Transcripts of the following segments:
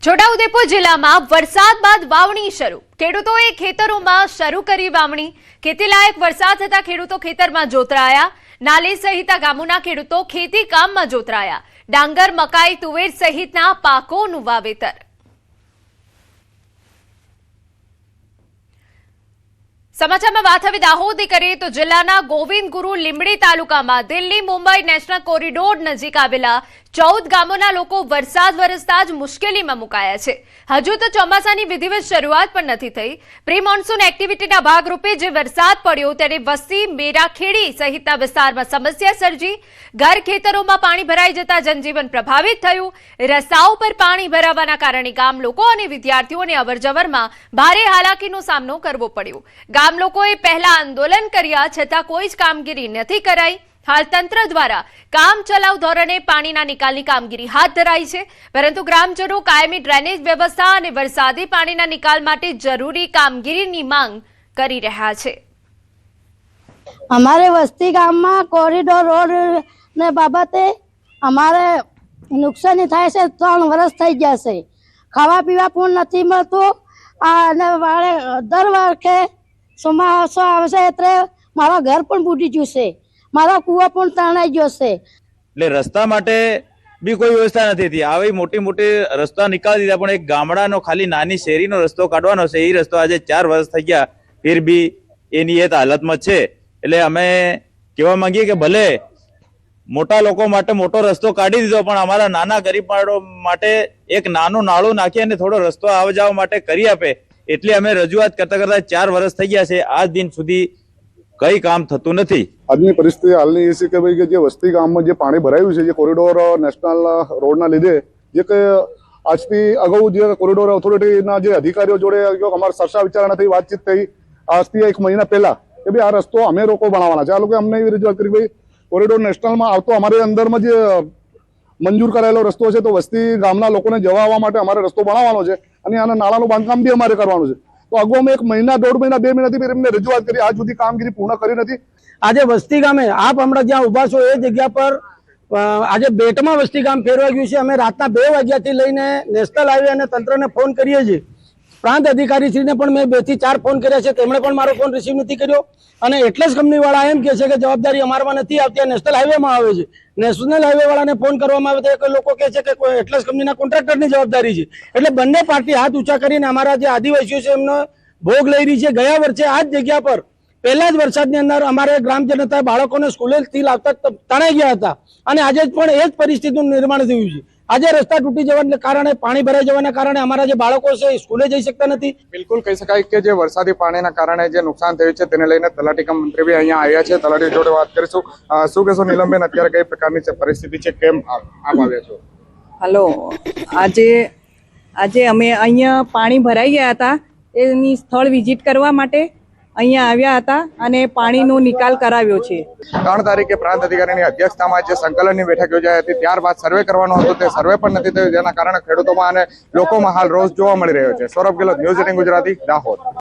છોટાઉદેપુર જિલ્લામાં વરસાદ બાદ વાવણી શરૂ। ખેડૂતોએ ખેતરોમાં શરૂ કરી વાવણી। ખેતીલાયક વરસાદ થતા ખેડૂતો ખેતરમાં જોતરાયા। નાલી સહિતના ગામોના ખેડૂતો ખેતી કામમાં જોતરાયા। ડાંગર, મકાઈ, તુવેર સહિતના પાકોનું વાવેતર। સમાચારમાં વાત હવે દાહોદની કરીએ તો જિલ્લાના ગોવિંદ ગુરુ લીંબડી તાલુકામાં દિલ્હી મુંબઈ નેશનલ કોરિડોર નજીક આવેલા 14 ગામોના લોકો વરસાદ વરસતા જ મુશ્કેલીમાં મુકાયા છે। હજુ તો ચોમાસાની વિધિવત શરૂઆત પણ નથી થઈ। પ્રી મોન્સૂન એક્ટિવિટીના ભાગરૂપે જે વરસાદ પડ્યો તેને વસ્તી, મેરાખેડી સહિતના વિસ્તારમાં સમસ્યા સર્જી। ઘર ખેતરોમાં પાણી ભરાઈ જતા જનજીવન પ્રભાવિત થયું। રસ્તાઓ પર પાણી ભરાવાના કારણે ગામ લોકો અને વિદ્યાર્થીઓને અવરજવરમાં ભારે હાલાકીનો સામનો કરવો પડ્યો। ગામ લોકોએ પહેલા આંદોલન કર્યા છતાં કોઈ જ કામગીરી નથી કરાઈ। હાલ તંત્ર દ્વારા કામ ચલાઉ ધોરણે પાણીના નિકાલની કામગીરી હાથ ધરાઈ છે, પરંતુ ગ્રામજનો કાયમી ડ્રેનેજ વ્યવસ્થા અને વરસાદી પાણીના નિકાલ માટે જરૂરી કામગીરીની માંગ કરી રહ્યા છે। અમારે વસ્તી ગામમાં કોરિડોર રોડ ને બાબતે અમારે નુકસાની થાય છે। 3 વર્ષ થઈ ગયા છે, ખાવા પીવા પણ નથી મળતું। અને દર વર્ષે ચોમાસો આવશે એટલે મારા ઘર પણ બુડી ગયું છે, મારા કુવા પણ તણાઈ ગયો છે। એટલે રસ્તા માટે બી કોઈ વ્યવસ્થા નથી થતી। આવી મોટી મોટી રસ્તા નીકાળી દીધા, પણ એક ગામડાનો ખાલી નાની શેરીનો રસ્તો કાઢવાનો છે, એ રસ્તો આજે 4 વર્ષ થઈ ગયા, ફિર બી એની એ હાલતમાં છે। એટલે અમે કહેવા માંગીએ કે ભલે મોટા લોકો માટે મોટો રસ્તો કાઢી દીધો, પણ અમારા નાના ગરીબ માટે એક નાનું નાળું નાખી અને થોડો રસ્તો આવ જવા માટે કરી આપે, એટલે અમે રજૂઆત કરતા કરતા 4 વર્ષ થઈ ગયા છે। આજ દિન સુધી કઈ કામ થતું નથી। આજની પરિસ્થિતિ હાલની એ છે કે ભાઈ કે જે વસ્તી ગામમાં જે પાણી ભરાયું છે, જે કોરિડોર નેશનલ રોડના લીધે, જે કે આજથી અગાઉ જે કોરિડોર ઓથોરિટીના જે અધિકારીઓ જોડે અમારા ચર્ચા વિચારણા થઈ, વાતચીત થઈ આજથી 1 મહિના પહેલા કે ભાઈ આ રસ્તો અમે લોકો બનાવવાના છે। આ લોકો અમને એવી રજૂઆત કરી, ભાઈ કોરિડોર નેશનલમાં આવતો અમારે અંદરમાં જે મંજૂર કરાયેલો રસ્તો છે, તો વસ્તી ગામના લોકોને જવા આવવા માટે અમારે રસ્તો બનાવવાનો છે, અને આના નાળાનું બાંધકામ બી અમારે કરવાનું છે। તો અગાઉ અમે 1 મહિના, 1.5 મહિના, 2 મહિનાથી એમને રજૂઆત કરી, આજ સુધી કામગીરી પૂર્ણ કરી નથી। આજે વસ્તી ગામે આપ હમણાં જ્યાં ઉભા છો એ જગ્યા પર આજે બેટમાં વસ્તી ગામ ફેરવાઈ ગયું છે। અમે રાતના 2 વાગ્યાથી લઈને નેશનલ હાઈવે અને તંત્રને ફોન કરીએ છીએ। પ્રાંત અધિકારીશ્રીને પણ મેં 2 થી 4 ફોન કર્યા છે, તેમણે પણ મારો ફોન રિસીવ નથી કર્યો। અને એટલે જ કંપનીવાળા એમ કહે છે કે જવાબદારી અમારામાં નથી આવતી, આ નેશનલ હાઈવેમાં આવે છે। નેશનલ હાઈવે વાળાને ફોન કરવામાં આવે તો લોકો કહે છે કે એટલસ કંપનીના કોન્ટ્રાક્ટરની જવાબદારી છે। એટલે બંને પાર્ટી હાથ ઊંચા કરીને અમારા જે આદિવાસીઓ છે એમનો ભોગ લઈ રહી છે। ગયા વર્ષે આ જ જગ્યા પર પહેલા જ વરસાદની અંદર અમારે ગ્રામ જનતા બાળકોને સ્કૂલેથી લાવતા તણાઈ ગયા હતા, અને આજે પણ એ જ પરિસ્થિતિનું નિર્માણ થયું છે। આજે રસ્તા તૂટી જવાના કારણે, પાણી ભરાઈ જવાના કારણે અમારા જે બાળકો છે સ્કૂલે જઈ શકતા નથી। બિલકુલ કહી શકાય કે જે વરસાદી પાણીના કારણે જે નુકસાન થયું છે તેને લઈને તલાટી કમ મંત્રી બી અહીંયા આવ્યા છે। તલાટી જોડે વાત કરીશું। શું કહેશો નીલમબેન, અત્યારે કઈ પ્રકારની છે પરિસ્થિતિ છે, કેમ આપ આવ્યા છો? હલો, આજે અમે અહીંયા પાણી ભરાઈ ગયા હતા, એની સ્થળ વિઝિટ કરવા માટે અહીંયા આવ્યા હતા અને પાણીનો નિકાલ કરાવ્યો છે। 3 તારીખે પ્રાંત અધિકારીની અધ્યક્ષતામાં જે સંકલનની બેઠક યોજાઈ હતી, ત્યારબાદ સર્વે કરવાનો હતો, તે સર્વે પણ નથી થયું, જેના કારણે ખેડૂતોમાં અને લોકોમાં હાલ રોષ જોવા મળી રહ્યો છે। સૌરભ ગેહલોત, ન્યૂઝ 18 ગુજરાતી, દાહોદ।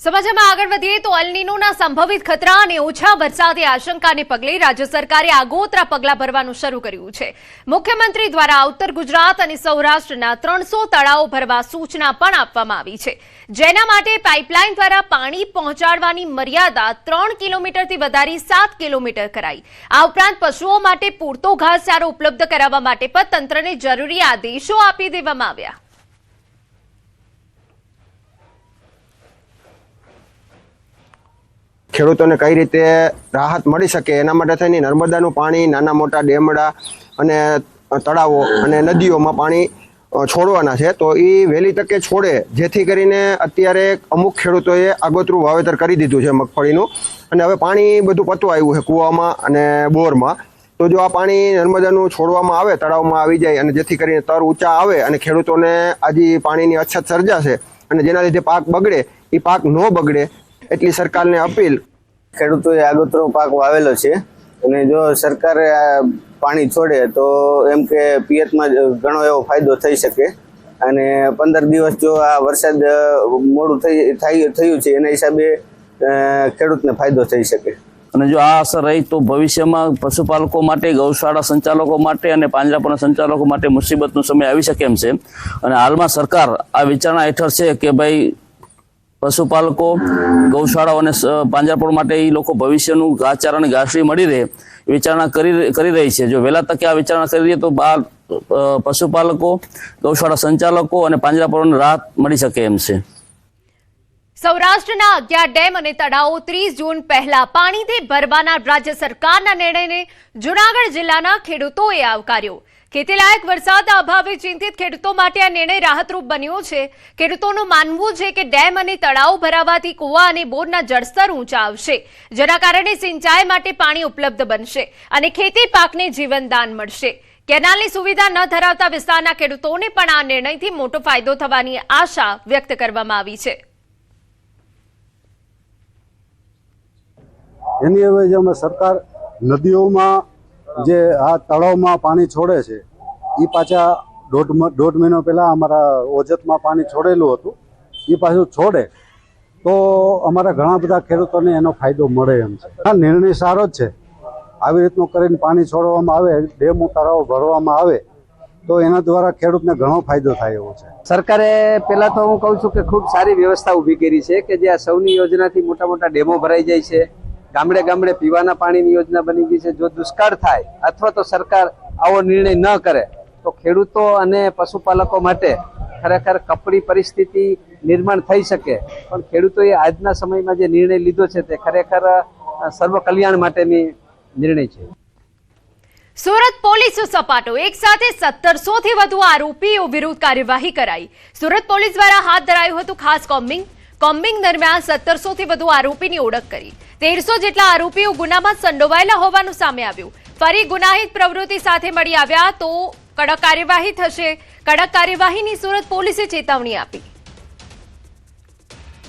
સમાચારમાં આગળ વધીએ તો અલ નીનોના સંભવિત ખતરા અને ઓછા વરસાદની આશંકાને પગલે રાજ્ય સરકારે આગોતરા પગલાં ભરવાનું શરૂ કર્યું છે। મુખ્યમંત્રી દ્વારા ઉત્તર ગુજરાત અને સૌરાષ્ટ્રના 300 તળાવો ભરવા સૂચના પણ આપવામાં આવી છે, જેના માટે પાઇપલાઇન દ્વારા પાણી પહોંચાડવાની મર્યાદા 3 કિલોમીટરથી વધારી 7 કિલોમીટર કરાઈ। આ ઉપરાંત પશુઓ માટે પૂરતો ઘાસચારો ઉપલબ્ધ કરાવવા માટે પણ તંત્રને જરૂરી આદેશો આપી દેવામાં આવ્યા। ખેડૂતોને કઈ રીતે રાહત મળી શકે એના માટે થઈને નર્મદાનું પાણી નાના મોટા ડેમડા અને તળાવો અને નદીઓમાં પાણી છોડવાના છે। તો એ વહેલી તકે છોડે, જેથી કરીને અત્યારે અમુક ખેડૂતોએ આગોતરું વાવેતર કરી દીધું છે મગફળીનું, અને હવે પાણી બધું પતવા આવ્યું છે કૂવામાં અને બોરમાં। તો જો આ પાણી નર્મદાનું છોડવામાં આવે, તળાવમાં આવી જાય, અને જેથી કરીને તર ઊંચા આવે અને ખેડૂતોને આજે પાણીની અછત સર્જાશે, અને જેના લીધે પાક બગડે, એ પાક ન બગડે એટલી સરકારને અપીલ। ખેડૂતોએ આગોતરો પાક વાવેલો છે, અને જો સરકારે પાણી છોડે તો એમ કે પિયતમાં ઘણો એવો ફાયદો થઈ શકે, અને 15 દિવસ જો આ વરસાદ મોડું થયું છે એના હિસાબે ખેડૂતને ફાયદો થઈ શકે। અને જો આ અસર રહી તો ભવિષ્યમાં પશુપાલકો માટે, ગૌશાળા સંચાલકો માટે અને પાંજરાપોળના સંચાલકો માટે મુસીબતનો સમય આવી શકે એમ છે. અને હાલમાં સરકાર આ વિચારણા હેઠળ છે કે ભાઈ પશુપાલકો, ગૌશાળાઓ અને પાંજરાપોળ માટે એ લોકો ભવિષ્યનું ઘાસચારા અને ઘાસડી મળી રહે વિચારણા કરી રહી છે. જો વહેલા તકે આ વિચારણા કરી રહી તો પશુપાલકો, ગૌશાળા સંચાલકો અને પાંજરાપોળોને રાહત મળી શકે એમ છે. સૌરાષ્ટ્રના 11 ડેમ અને તળાવો 30 જૂન પહેલા પાણીથી ભરવાના રાજ્ય સરકારના નિર્ણયને જૂનાગઢ જિલ્લાના ખેડૂતોએ આવકાર્યો. ખેતીલાયક વરસાદના અભાવે ચિંતિત ખેડૂતો માટે આ નિર્ણય રાહતરૂપ બન્યો છે. ખેડૂતોનું માનવું છે કે ડેમ અને તળાવ ભરાવાથી કુવા અને બોરના જળસ્તર ઊંચા આવશે, જેના કારણે સિંચાઈ માટે પાણી ઉપલબ્ધ બનશે અને ખેતી પાકને જીવનદાન મળશે. કેનાલની સુવિધા ન ધરાવતા વિસ્તારના ખેડૂતોને પણ આ નિર્ણયથી મોટો ફાયદો થવાની આશા વ્યક્ત કરવામાં આવી છે. એની હવે સરકાર નદીઓમાં જે આ તળાવમાં પાણી છોડે છે એ પાછા દોઢ મહિનો પહેલા અમારા ઓજતમાં પાણી છોડેલું હતું, એ પાછું છોડે તો અમારા ઘણા બધા ખેડૂતોને એનો ફાયદો મળે એમ છે. આ નિર્ણય સારો જ છે. આવી રીતનું કરીને પાણી છોડવામાં આવે, ડેમ તળાવ ભરવામાં આવે તો એના દ્વારા ખેડૂતને ઘણો ફાયદો થાય એવો છે. સરકારે પહેલા તો હું કહું છું કે ખૂબ સારી વ્યવસ્થા ઊભી કરી છે કે જે આ સૌની યોજનાથી મોટા મોટા ડેમો ભરાઈ જાય છે. ગામડે ગામડે પીવાના પાણીની યોજના બની ગઈ છે. જો દુષ્કાળ થાય અથવા તો સરકાર આવો નિર્ણય ન કરે તો ખેડૂતો અને પશુપાલકો માટે ખરેખર કપરી પરિસ્થિતિ નિર્માણ થઈ શકે. પણ ખેડૂતોએ આજના સમયમાં જે નિર્ણય લીધો છે તે ખરેખર સર્વ કલ્યાણ માટેની નિર્ણય છે. સુરત પોલીસ સપાટો, એક સાથે 1700 થી વધુ આરોપીઓ વિરુદ્ધ કાર્યવાહી કરાઈ. સુરત પોલીસ દ્વારા હાથ ધરાયું હતું ખાસ કોમ્બિંગ દરમિયાન 1700 થી વધુ આરોપીની ઓળખ કરી. 1300 જેટલા આરોપીઓ ગુનામાં સંડોવાયેલા હોવાનું સામે આવ્યું. ફરી ગુનાહિત પ્રવૃત્તિ સાથે મળી આવ્યા તો કડક કાર્યવાહી થશે. કડક કાર્યવાહીની સુરત પોલીસે ચેતવણી આપી.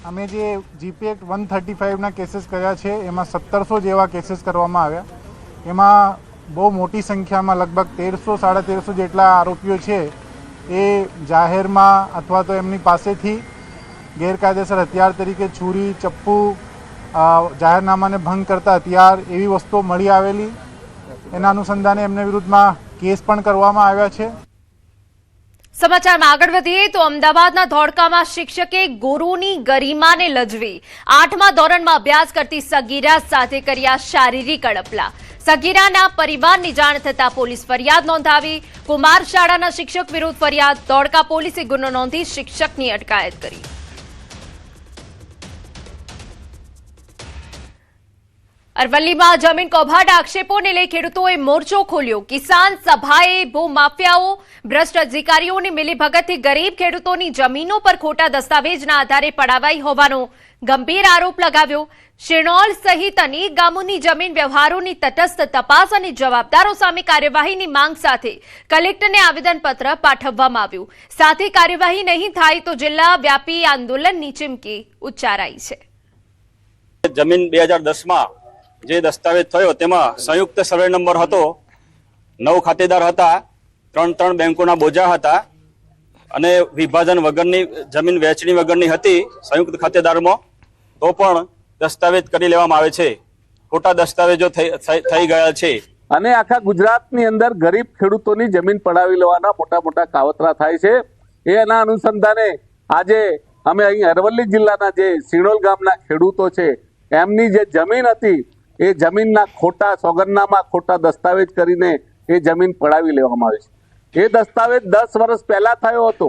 અમે જે જીપી એક્ટ 135ના કેસીસ કર્યા છે એમાં 1700 જેવા કેસીસ કરવામાં આવ્યા. એમાં બહુ મોટી સંખ્યામાં લગભગ 1300-1350 જેટલા આરોપીઓ છે એ જાહેરમાં અથવા તો એમની પાસેથી ગેરકાયદેસર હથિયાર તરીકે છુરી, ચપ્પુ, જાહેરનામાને ભંગ કરતા હથિયાર એવી વસ્તુઓ મળી આવેલી. એના અનુસંધાને એમને વિરુદ્ધમાં કેસ પણ કરવામાં આવ્યા છે. સમાચારમાં આગળ વધીએ તો અમદાવાદના ધોળકામાં શિક્ષકે ગુરુની ગરિમાને લજવી 8મા ધોરણમાં અભ્યાસ કરતી સગીરા સાથે કર્યા શારીરિક અડપલા. સગીરાના પરિવારની જાણ થતા પોલીસ ફરિયાદ નોંધાવી. કુમાર શાળાના શિક્ષક વિરુદ્ધ ફરિયાદ. ધોળકા પોલીસે ગુનો નોંધી શિક્ષકની અટકાયત કરી. અરવલ્લીમાં જમીન કૌભાંડ આક્ષેપોને લઈ ખેડૂતોએ મોરચો ખોલ્યો. કિસાન સભાએ ભૂમાફિયાઓ, ભ્રષ્ટ અધિકારીઓની મિલીભગતથી ગરીબ ખેડૂતોની જમીનો પર ખોટા દસ્તાવેજના આધારે પડાવાઈ હોવાનો ગંભીર આરોપ લગાવ્યો. શિણોલ સહિત અનેક ગામોની જમીન વ્યવહારોની તટસ્થ તપાસ અને જવાબદારો સામે કાર્યવાહીની માંગ સાથે કલેક્ટરને આવેદનપત્ર પાઠવવામાં આવ્યું. સાથે કાર્યવાહી નહીં થાય તો જિલ્લા વ્યાપી આંદોલનની ચીમકી ઉચ્ચારાઈ છે. જમીન 2010માં જે દસ્તાવેજ થયો તેમાં સંયુક્ત સર્વે નંબર હતો, 9 ખાતેદાર હતા, 3 બેંકોના બોજા હતા અને વિભાજન વગરની જમીન વહેંચણી વગરની હતી સંયુક્ત ખાતેદારમાં, તો પણ દસ્તાવેજ કરી લેવામાં આવે છે. ખોટા દસ્તાવેજો થઈ ગયા છે અને આખા ગુજરાતની અંદર ગરીબ ખેડૂતોની જમીન પડાવી લેવાના મોટા મોટા કાવતરા થાય છે. એના અનુસંધાને આજે અમે અહીં અરવલ્લી જિલ્લાના જે સિણોલ ગામના ખેડૂતો છે એમની જે જમીન હતી એ જમીનના ખોટા સોગંદનામા, ખોટા દસ્તાવેજ કરીને એ જમીન પડાવી લેવામાં આવી છે. એ દસ્તાવેજ 10 વર્ષ પહેલા થયો હતો.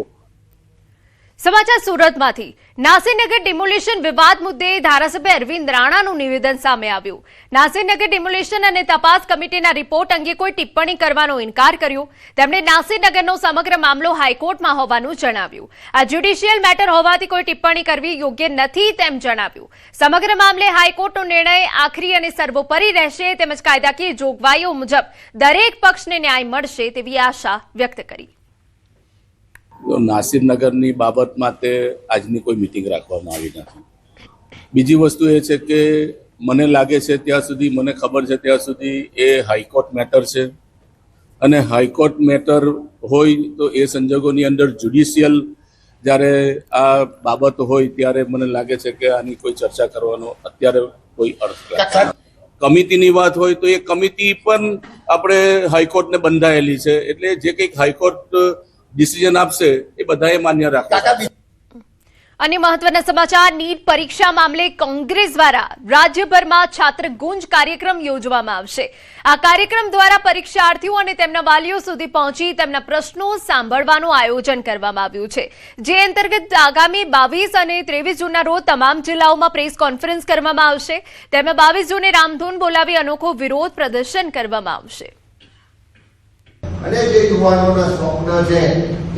સમાચાર સુરતમાંથી. નાસીનગર ડિમોલિશન વિવાદ મુદ્દે ધારાસભ્ય અરવિંદ રાણાનું નિવેદન સામે આવ્યું. નાસીનગર ડિમોલિશન અને તપાસ કમિટીના રિપોર્ટ અંગે કોઈ ટિપ્પણી કરવાનો ઇનકાર કર્યો. તેમણે નાસીનગરનો સમગ્ર મામલો હાઈકોર્ટમાં હોવાનું જણાવ્યું. આ જ્યુડિશિયલ મેટર હોવાથી કોઈ ટિપ્પણી કરવી યોગ્ય નથી તેમ જણાવ્યું. સમગ્ર મામલે હાઈકોર્ટનો નિર્ણય આખરી અને સર્વોપરી રહેશે તેમજ કાયદાકીય જોગવાઈઓ મુજબ દરેક પક્ષને ન્યાય મળશે તેવી આશા વ્યક્ત કરી. નાસિરનગરની બાબતમાં તે આજની કોઈ મિટિંગ રાખવામાં આવી નથી. બીજી વસ્તુ એ છે કે મને લાગે છે ત્યાં સુધી, મને ખબર છે ત્યાં સુધી એ હાઈકોર્ટ મેટર છે અને હાઈકોર્ટ મેટર હોય તો એ સંજોગોની અંદર જ્યુડિશિયલ જ્યારે આ બાબત હોય ત્યારે મને લાગે છે કે આની કોઈ ચર્ચા કરવાનો અત્યારે કોઈ અર્થ નથી. કમિટીની વાત હોય તો એ કમિટી પણ આપણે હાઈકોર્ટને બંધાયેલી છે, એટલે જે કંઈક હાઈકોર્ટ ડિસિઝન આપશે એ બધાએ માન્ય રાખે. અને મહત્વના સમાચાર, નીટ પરીક્ષા મામલે કોંગ્રેસ દ્વારા રાજ્યભરમાં છાત્ર ગુંજ કાર્યક્રમ યોજવામાં આવશે. આ કાર્યક્રમ દ્વારા પરીક્ષાર્થીઓ અને તેમના વાલીઓ સુધી પહોંચી તેમના પ્રશ્નો સાંભળવાનું આયોજન કરવામાં આવ્યું છે, જે અંતર્ગત આગામી 22 અને 23 જૂનના રોજ તમામ જિલ્લાઓમાં પ્રેસ કોન્ફરન્સ કરવામાં આવશે. તેમાં 22 જૂને રામધૂન બોલાવી અનોખો વિરોધ પ્રદર્શન કરવામાં આવશે. અને જે યુવાનોના સ્વપ્ન છે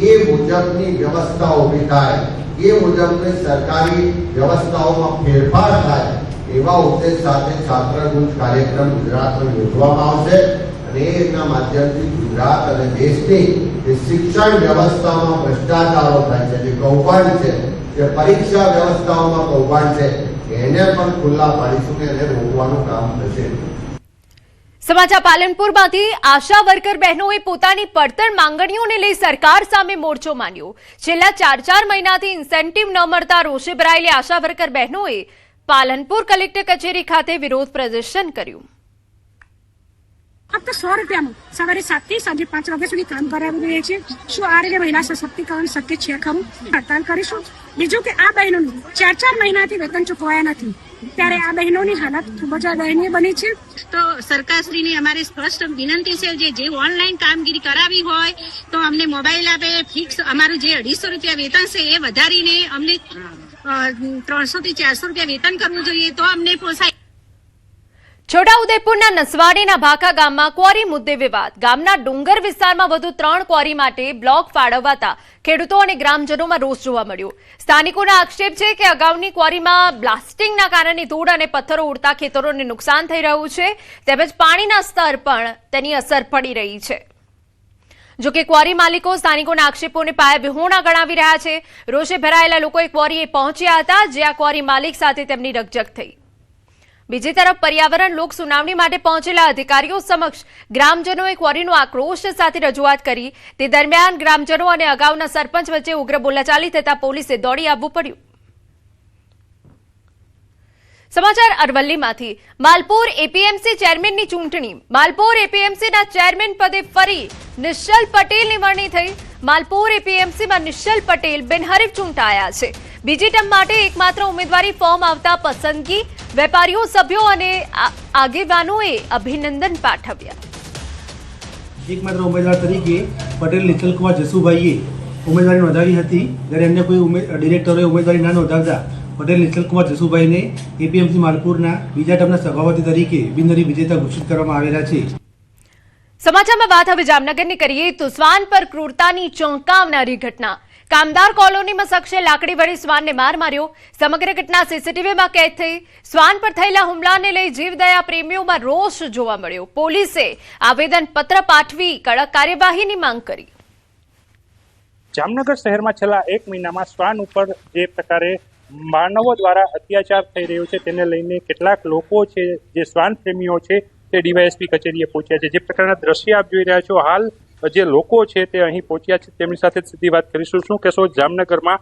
એ મુજબની વ્યવસ્થા ઊભી થાય, એ મુજબની સરકારી વ્યવસ્થાઓમાં ફેરફાર થાય, એવા ઉદ્દેશ સાથે છાત્ર ગુંજ કાર્યક્રમ ગુજરાતમાં યોજવામાં આવશે. અને એના માધ્યમથી ગુજરાત અને દેશની જે શિક્ષણ વ્યવસ્થામાં ભ્રષ્ટાચારો થાય છે, જે કૌભાંડ છે, જે પરીક્ષા વ્યવસ્થાઓમાં કૌભાંડ છે, એને પણ ખુલ્લા પાડીશું ને એને રોકવાનું કામ થશે. સમાચાર પાલનપુરમાંથી આશા વર્કર બહેનોએ પોતાની પડતર માંગણીઓને લઈ સરકાર સામે મોરચો માંડ્યો. છેલ્લા 4 મહિનાથી ઇન્સેન્ટિવ ન મળતા રોષે ભરાયેલી આશા વર્કર બહેનોએ પાલનપુર કલેક્ટર કચેરી ખાતે વિરોધ પ્રદર્શન કર્યું. ફક્ત 100 રૂપિયામાં સવારે 7 થી સાંજે 5 વાગ્યા સુધી કામ કરાવી રહ્યા છે. શું આ રીતે મહિલા સશક્તિકરણ શક્ય છે ખરું? હડતાલ કરીશું. બીજું કે આ બહેનોને 4 મહિનાથી વેતન ચૂકવાયા નથી, ત્યારે આ બહેનોની હાલત ખૂબ જ દયનીય બની છે. તો સરકારશ્રીને અમારે સ્પષ્ટ વિનંતી છે, જે ઓનલાઈન કામગીરી કરાવી હોય તો અમને મોબાઈલ આપે, ફિક્સ અમારું જે 250 રૂપિયા વેતન છે એ વધારીને અમને 300 થી 400 રૂપિયા વેતન કરવું જોઈએ, તો અમને પોસાય. છોટાઉદેપુરના નસવાડીના ભાખા ગામમાં ક્વોરી મુદ્દે વિવાદ. ગામના ડુંગર વિસ્તારમાં વધુ 3 ક્વોરી માટે બ્લોક ફાળવવાતા ખેડૂતો અને ગ્રામજનોમાં રોષ જોવા મળ્યો. સ્થાનિકોના આક્ષેપ છે કે અગાઉની ક્વોરીમાં બ્લાસ્ટિંગના કારણે ધૂળ અને પથ્થરો ઉડતા ખેતરોને નુકસાન થઈ રહ્યું છે, તેમજ પાણીના સ્તર પણ તેની અસર પડી રહી છે. જોકે ક્વોરી માલિકો સ્થાનિકોના આક્ષેપોને પાયાવિહોણા ગણાવી રહ્યા છે. રોષે ભરાયેલા લોકોએ ક્વોરીએ પહોંચ્યા હતા, જે આ ક્વોરી માલિક સાથે તેમની રકઝક થઈ. બીજી તરફ પર્યાવરણ લોક સુનાવણી માટે પહોંચેલા અધિકારીઓ સમક્ષ ગ્રામજનોએ ક્વોરીનો આક્રોશ સાથે રજૂઆત કરી. તે દરમિયાન ગ્રામજનો અને અગાઉના સરપંચ વચ્ચે ઉગ્ર બોલાચાલી થતા પોલીસે દોડી આવવું પડ્યું. સમાચાર અરવલ્લીમાંથી. માલપુર એપીએમસી ચેરમેનની ચૂંટણી. માલપુર એપીએમસીના ચેરમેન પદે ફરી નિશ્ચલ પટેલની વરણી થઈ. માલપુર એપીએમસીમાં નિશ્ચલ પટેલ બિનહરીફ ચૂંટાયા છે. બીજી ટર્મ માટે એકમાત્ર ઉમેદવારી ફોર્મ આવતા પસંદગી વેપારીઓ, સભ્યો અને આગેવાનોએ અભિનંદન પાઠવ્યા. એકમાત્ર ઉમેદવાર તરીકે પટેલ નિચલકુમાર જસુભાઈએ ઉમેદવારી નોંધાવી હતી, જ્યારે અન્ય કોઈ ડિરેક્ટરોએ ઉમેદવારી ના નોંધાવતા પટેલ નિચલકુમાર જસુભાઈને એપીએમસી માલપુરના બીજા ટર્મના સભાપતિ તરીકે બિનહરીફ વિજેતા ઘોષિત કરવામાં આવેલા છે. સમાચારમાં વાત હવે જામનગરની કરીએ તો શ્વાન પર ક્રૂરતાની ચોંકાવનારી ઘટના. કામદાર કોલોનીમાં શખ્સે લાકડી વડે શ્વાનને માર માર્યો. સમગ્ર ઘટના સીસીટીવીમાં કેદ થઈ. શ્વાન પર થયેલા હુમલાને લઈ જીવદયા પ્રેમીઓમાં રોષ જોવા મળ્યો. પોલીસે આવેદનપત્ર પાઠવી કડક કાર્યવાહીની માંગ કરી. જામનગર શહેરમાં છેલ્લા 1 મહિનામાં શ્વાન ઉપર જે પ્રકારે માનવો દ્વારા અત્યાચાર થઈ રહ્યો છે, તેને લઈને કેટલાક લોકો છે જે શ્વાન પ્રેમીઓ છે તે ડીવાયએસપી કચેરીએ પહોંચ્યા છે. જે પ્રકારના દ્રશ્ય આપ જોઈ રહ્યા છો, હાલ જે લોકો છે તે અહીં પહોંચ્યા છે, તેમની સાથે સીધી વાત કરીશું. શું કહેશો, જામનગરમાં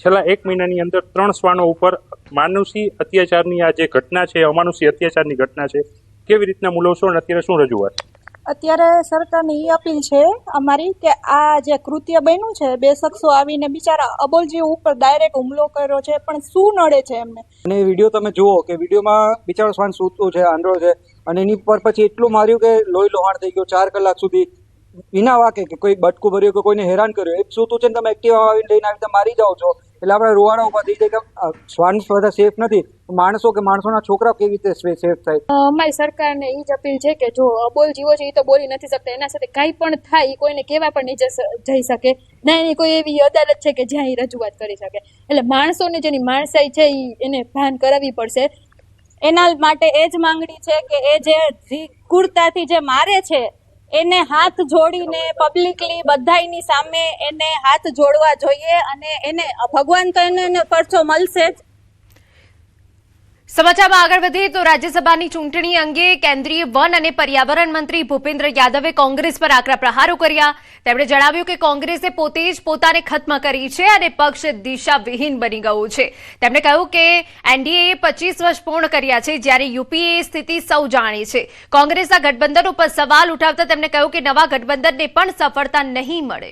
છેલ્લા 1 મહિનાની અંદર 3 શ્વાનો ઉપર માનુષી અત્યાચારની આ જે ઘટના છે, અમાનુષી અત્યાચારની ઘટના છે, કેવી રીતના મૂલવશો અને અત્યારે શું રજૂઆત? અત્યારે સરકારની એ અપીલ છે અમારી કે આ જે કૃત્ય બન્યું છે, 2 શખ્સો આવીને બિચારા અબોલજીવ ઉપર ડાયરેક્ટ હુમલો કર્યો છે, પણ શું નડે છે એમને? અને વિડીયો તમે જુઓ કે વિડીયોમાં બિચારો શ્વાન સૂતો છે, આંધળો છે, અને એની પર પછી એટલું માર્યું કે લોહી લોહાણ થઈ ગયો. 4 કલાક સુધી વિના વાકે કે કોઈ બટકું ભર્યું કે કોઈને હેરાન કર્યું. એક સૂતું છે ને તમે એક્ટિવા આવીને લઈને આવી મારી જાઓ છો, એટલે આપણે રોવાડા ઉભા થઈ જાય કે શ્વાન બધા સેફ નથી, માણસો કે માણસોના છોકરા કેવી રીતે સેફ થાય? અમારી સરકારને એ જ અપીલ છે કે જો અબોલ જીવો છે એ તો બોલી નથી શકતા, એના સાથે કાંઈ પણ થાય એ કોઈને કહેવા પણ નહીં જઈ શકે, ના એની કોઈ એવી અદાલત છે કે જ્યાં એ રજૂઆત કરી શકે. એટલે માણસોને જેની માણસાઈ છે એને ભાન કરાવવી પડશે. એના માટે એ જ માંગણી છે કે એ જે ક્રૂરતાથી જે મારે છે એને હાથ જોડીને પબ્લિકલી બધાની સામે એને હાથ જોડવા જોઈએ, અને એને ભગવાન તો એને પરચો મળશે જ. સમાચારમાં આગળ વધીએ તો રાજ્યસભાની ચૂંટણી અંગે કેન્દ્રીય વન અને પર્યાવરણ મંત્રી ભૂપેન્દ્ર યાદવે કોંગ્રેસ પર આકરા પ્રહારો કર્યા. તેમણે જણાવ્યું કે કોંગ્રેસે પોતે જ પોતાને ખત્મ કરી છે અને પક્ષ દિશાવિહીન બની ગયું છે. તેમણે કહ્યું કે એનડીએએ 25 વર્ષ પૂર્ણ કર્યા છે, જ્યારે યુપીએ સ્થિતિ સૌ જાણે છે. કોંગ્રેસના ગઠબંધન ઉપર સવાલ ઉઠાવતા તેમણે કહ્યું કે નવા ગઠબંધનને પણ સફળતા નહીં મળે.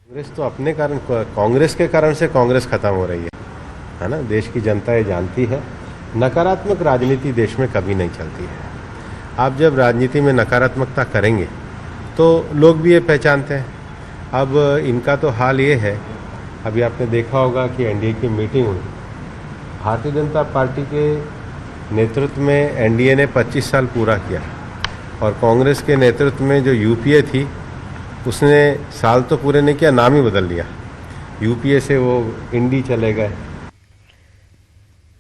कांग्रेस तो अपने कारण, कांग्रेस के कारण से कांग्रेस खत्म हो रही है ना. देश की जनता ये जानती है नकारात्मक राजनीति देश में कभी नहीं चलती है. आप जब राजनीति में नकारात्मकता करेंगे तो लोग भी ये पहचानते हैं. अब इनका तो हाल ये है, अभी आपने देखा होगा कि एनडीए की मीटिंग हुई. भारतीय जनता पार्टी के नेतृत्व में एनडीए ने 25 साल पूरा किया और कांग्रेस के नेतृत्व में जो यूपीए थी उसने साल तो पूरे नहीं किया, नाम ही बदल लिया. यूपीए से वो इंडी चले गए.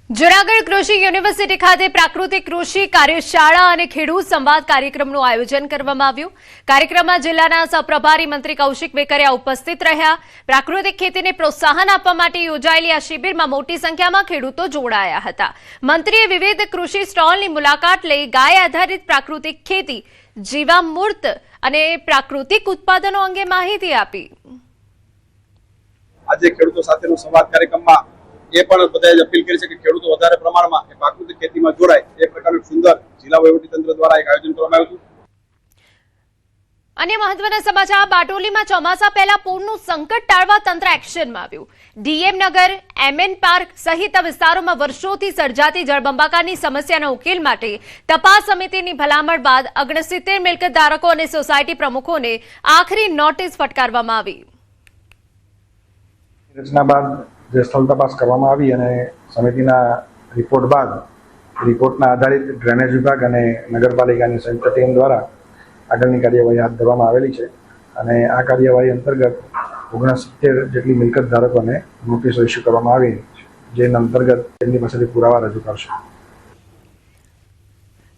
જૂનાગઢ કૃષિ યુનિવર્સિટી ખાતે પ્રાકૃતિક કૃષિ કાર્યશાળા અને ખેડૂત સંવાદ કાર્યક્રમનું આયોજન કરવામાં આવ્યું. કાર્યક્રમમાં જિલ્લાના સહપ્રભારી મંત્રી કૌશિક વેકરિયા ઉપસ્થિત રહ્યા. પ્રાકૃતિક ખેતીને પ્રોત્સાહન આપવા માટે યોજાયેલી આ શિબિરમાં મોટી સંખ્યામાં ખેડૂતો જોડાયા હતા. મંત્રીએ વિવિધ કૃષિ સ્ટોલની મુલાકાત લઈ ગાય આધારિત પ્રાકૃતિક ખેતી, જીવામૃત અને પ્રાકૃતિક ઉત્પાદનો અંગે માહિતી આપી. આજે ખેડૂતો સાથેનો સંવાદ કાર્યક્રમમાં એ પણ બધાએ અપીલ કરી છે કે ખેડૂતો વધારે પ્રમાણમાં પ્રાકૃતિક ખેતીમાં જોડાય એ પ્રકારનું સુંદર જિલ્લા વહીવટીતંત્ર દ્વારા એક આયોજન કરવામાં આવ્યું હતું. અન્ય મહત્વના સમાચાર, બારડોલીમાં ચોમાસા પહેલા પૂરનું સંકટ ટાળવા તંત્ર એક્શનમાં આવ્યું. ડીએમ નગર, એમએન પાર્ક સહિત વિસ્તારોમાં વર્ષોથી સર્જાતી જળબંબાકારની સમસ્યાના ઉકેલ માટે તપાસ સમિતિની ભલામણ બાદ 69 મિલકત ધારકો અને સોસાયટી પ્રમુખોને આખરી નોટિસ ફટકારવામાં આવી. રચના બાદ જે સ્થળ તપાસ કરવામાં આવી અને સમિતિના રિપોર્ટ બાદ રિપોર્ટના આધારિત ડ્રેનેજ વિભાગ અને નગરપાલિકાની સંયુક્ત ટીમ દ્વારા આગળની કાર્યવાહી હાથ ધરવામાં આવેલી છે અને આ કાર્યવાહી અંતર્ગત 69 જેટલી મિલકત ધારકોને નોટિસો ઇસ્યુ કરવામાં આવી, જેના અંતર્ગત તેમની પાસેથી પુરાવા રજૂ કરશે.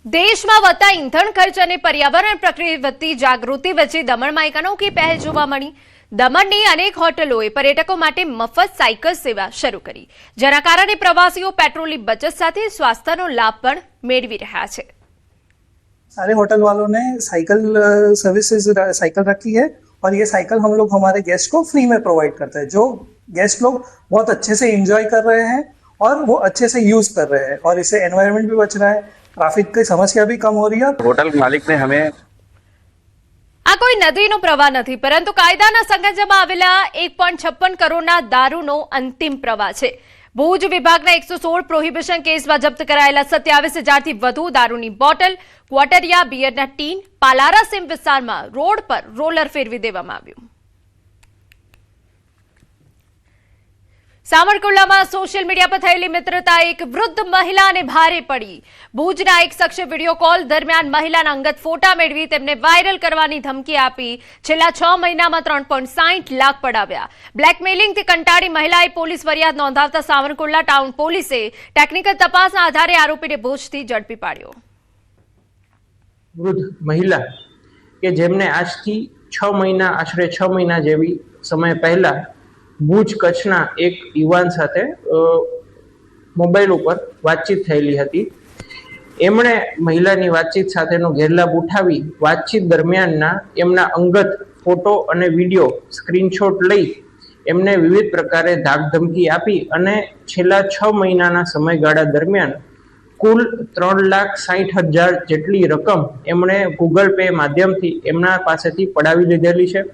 દેશમાં વધતા ઈંધણ ખર્ચ અને પર્યાવરણ પ્રત્યે વધતી જાગૃતિ વચ્ચે દમણમાં એક અનોખી પહેલ જોવા મળી. દમણની અનેક હોટલોએ પર્યટકો માટે મફત સાયકલ સેવા શરૂ કરી, જેના કારણે પ્રવાસીઓ પેટ્રોલની બચત સાથે સ્વાસ્થ્યનો લાભ પણ મેળવી રહ્યા છે. सारे होटल वालों ने साइकिल सर्विसेज साइकिल रखी है और ये साइकिल हम लोग हमारे गेस्ट को फ्री में प्रोवाइड करते हैं, जो गेस्ट लोग बहुत अच्छे से एंजॉय कर रहे हैं और वो अच्छे से यूज कर रहे हैं और इससे एनवायरनमेंट भी बच रहा है, ट्रैफिक की समस्या भी कम हो रही है. होटल मालिक ने हमें આ કોઈ નદીનો પ્રવાહ નથી, પરંતુ કાયદાના સંગમમાં આવેલા 1.56 કરોડના દારૂનો અંતિમ પ્રવાહ છે. ભુજ વિભાગના 116 પ્રોહિબિશન કેસમાં જપ્ત કરાયેલા 27,000થી વધુ દારૂની બોટલ, ક્વોટરિયા બિયરના ટીન પાલારા સીમ વિસ્તારમાં રોડ પર રોલર ફેરવી દેવામાં આવ્યું. સાવરકુંડલામાં સોશિયલ મીડિયા પર થયેલી મિત્રતા એક વૃદ્ધ મહિલાને ભારે પડી. ભુજના એક શખ્સે વિડીયો કોલ દરમિયાન મહિલાના અંગત ફોટા મેળવી તેમને વાયરલ કરવાની ધમકી આપી છેલ્લા 6 મહિનામાં 3.60 લાખ પડાવ્યા. બ્લેકમેલિંગથી કંટાળી મહિલાએ પોલીસ ફરિયાદ નોંધાવતા સાવરકુંડલા ટાઉન પોલીસે ટેકનિકલ તપાસના આધારે આરોપીને ભુજથી ઝડપી પાડ્યો. વૃદ્ધ મહિલા કે જેમને આજથી આશરે 6 મહિના જેવી સમય પહેલા ભુજ કચ્છના એક યુવાન સાથે મોબાઈલ ઉપર વાતચીત થયેલી હતી. એમણે મહિલાની વાતચીત સાથેનો ગેરલાભ ઉઠાવી વાતચીત દરમિયાનના એમના અંગત ફોટો અને વિડીયો સ્ક્રીનશોટ લઈ એમને વિવિધ પ્રકારે ધાકધમકી આપી અને છેલ્લા 6 મહિનાના સમયગાળા દરમિયાન કુલ 3,60,000 જેટલી રકમ એમણે ગૂગલ પે માધ્યમથી એમના પાસેથી પડાવી લીધેલી છે.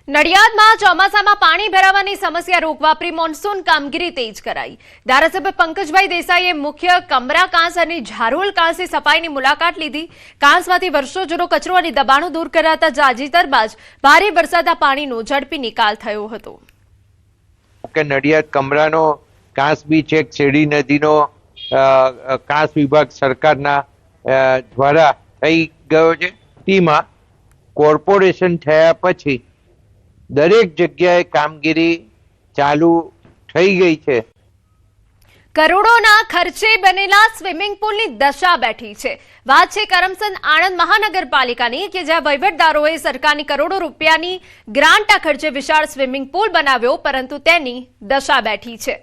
નડિયાદમાં ચોમાસામાં પાણી ભરાવાની સમસ્યા રોકવા પ્રી મોન્સૂન કામગીરી તેજ કરાઈ. ધારાસભ્ય પંકજભાઈ દેસાઈએ મુખ્ય કમરા કાંસ અને ઝારોલ કાંસની સફાઈની મુલાકાત લીધી. કાંસમાંથી વર્ષો જૂનો કચરો અને દબાણો દૂર કરાતા તાજેતરમાં જ ભારે વરસાદના પાણીનો ઝડપી નિકાલ થયો હતો. નડિયાદ કમરાનો કાંસ બી ચેક શેરડી નદીનો કાંસ વિભાગ સરકારના દ્વારા થઈ ગયો છે. તેમાં કોર્પોરેશન થયા પછી દરેક જગ્યાએ કામગીરી ચાલુ થઈ ગઈ છે. કરોડોના ખર્ચે બનેલા સ્વિમિંગ પુલની દશા બેઠી છે. વાત છે કરમસદ આણંદ મહાનગરપાલિકાની કે જ્યાં વહીવટદારોએ સરકારની કરોડો રૂપિયાની ગ્રાન્ટના ખર્ચે વિશાળ સ્વિમિંગ પુલ બનાવ્યો, પરંતુ તેની દશા બેઠી છે.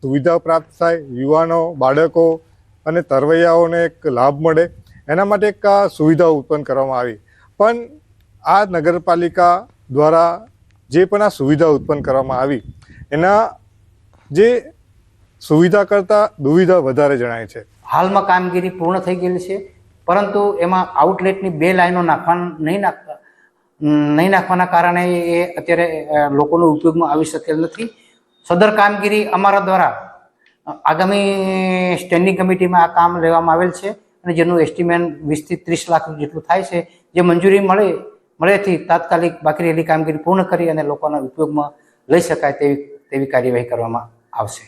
સુવિધા પ્રાપ્ત થાય, યુવાનો, બાળકો અને તરવૈયાઓને એક લાભ મળે એના માટે એક આ સુવિધા ઉત્પન્ન કરવામાં આવી. પણ આ નગરપાલિકા દ્વારા જે પણ આ સુવિધા ઉત્પન્ન કરવામાં આવી એના જે સુવિધા કરતાં દુવિધા વધારે જણાય છે. હાલમાં કામગીરી પૂર્ણ થઈ ગયેલી છે, પરંતુ એમાં આઉટલેટની 2 લાઈનો નહીં નાખવાના કારણે એ અત્યારે લોકોનો ઉપયોગમાં આવી શકેલ નથી. સદર કામગીરી અમારા દ્વારા આગામી સ્ટેન્ડિંગ કમિટીમાં આ કામ લેવામાં આવેલ છે અને જેનું એસ્ટિમેટ 20 થી 30 લાખ જેટલું થાય છે. જે મંજૂરી મળેથી તાત્કાલિક બાકી રહેલી કામગીરી પૂર્ણ કરી અને લોકોના ઉપયોગમાં લઈ શકાય તેવી કાર્યવાહી કરવામાં આવશે.